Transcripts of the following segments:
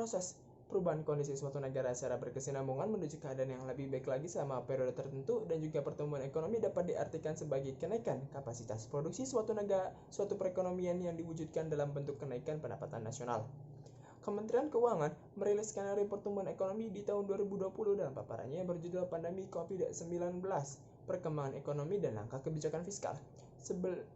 proses perubahan kondisi suatu negara secara berkesinambungan menuju keadaan yang lebih baik lagi selama periode tertentu, dan juga pertumbuhan ekonomi dapat diartikan sebagai kenaikan kapasitas produksi suatu negara, suatu perekonomian yang diwujudkan dalam bentuk kenaikan pendapatan nasional. Kementerian Keuangan merilis skenario pertumbuhan ekonomi di tahun 2020 dalam paparannya yang berjudul Pandemi COVID-19, Perkembangan Ekonomi dan Langkah Kebijakan Fiskal.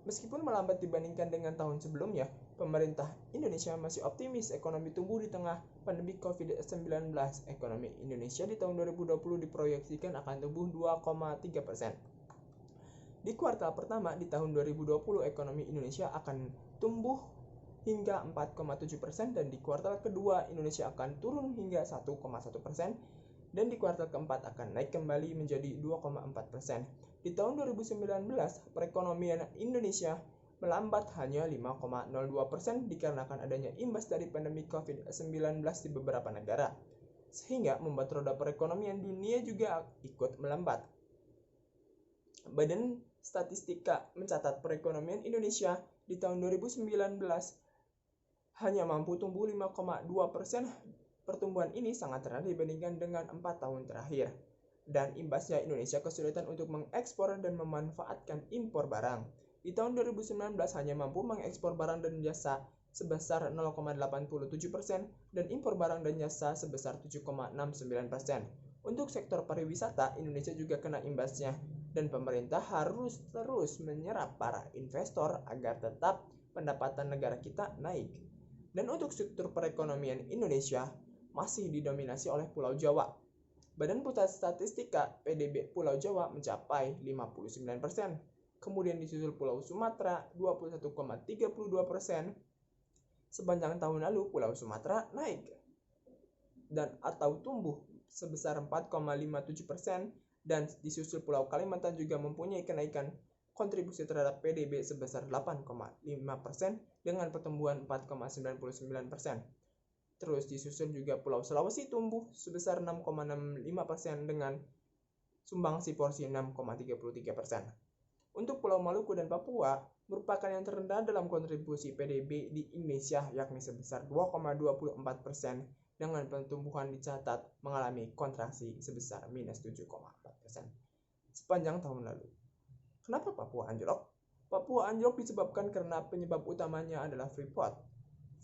Meskipun melambat dibandingkan dengan tahun sebelumnya, pemerintah Indonesia masih optimis ekonomi tumbuh di tengah pandemi COVID-19. Ekonomi Indonesia di tahun 2020 diproyeksikan akan tumbuh 2,3%. Di kuartal pertama di tahun 2020, ekonomi Indonesia akan tumbuh hingga 4,7%, dan di kuartal kedua Indonesia akan turun hingga 1,1%, dan di kuartal keempat akan naik kembali menjadi 2,4%. Di tahun 2019, perekonomian Indonesia melambat hanya 5,02% dikarenakan adanya imbas dari pandemi COVID-19 di beberapa negara, sehingga membuat roda perekonomian dunia juga ikut melambat. Badan Statistika mencatat perekonomian Indonesia di tahun 2019 hanya mampu tumbuh 5,2%. Pertumbuhan ini sangat rendah dibandingkan dengan 4 tahun terakhir, dan imbasnya Indonesia kesulitan untuk mengekspor dan memanfaatkan impor barang. Di tahun 2019 hanya mampu mengekspor barang dan jasa sebesar 0,87% dan impor barang dan jasa sebesar 7,69%. Untuk sektor pariwisata, Indonesia juga kena imbasnya, dan pemerintah harus terus menyerap para investor agar tetap pendapatan negara kita naik. Dan untuk struktur perekonomian Indonesia masih didominasi oleh Pulau Jawa. Badan Pusat Statistika PDB Pulau Jawa mencapai 59%. Kemudian disusul Pulau Sumatera 21,32%. Sepanjang tahun lalu Pulau Sumatera naik dan atau tumbuh sebesar 4,57%, dan disusul Pulau Kalimantan juga mempunyai kenaikan kontribusi terhadap PDB sebesar 8,5% dengan pertumbuhan 4,99%. Terus disusul juga Pulau Sulawesi tumbuh sebesar 6,65% dengan sumbangsi porsi 6,33%. Untuk Pulau Maluku dan Papua merupakan yang terendah dalam kontribusi PDB di Indonesia, yakni sebesar 2,24%, dengan pertumbuhan dicatat mengalami kontraksi sebesar minus 7,4% sepanjang tahun lalu. Kenapa Papua anjlok? Papua anjlok disebabkan karena penyebab utamanya adalah Freeport.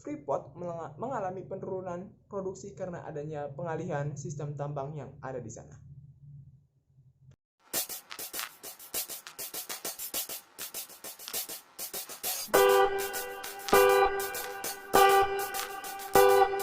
Freeport mengalami penurunan produksi karena adanya pengalihan sistem tambang yang ada di sana.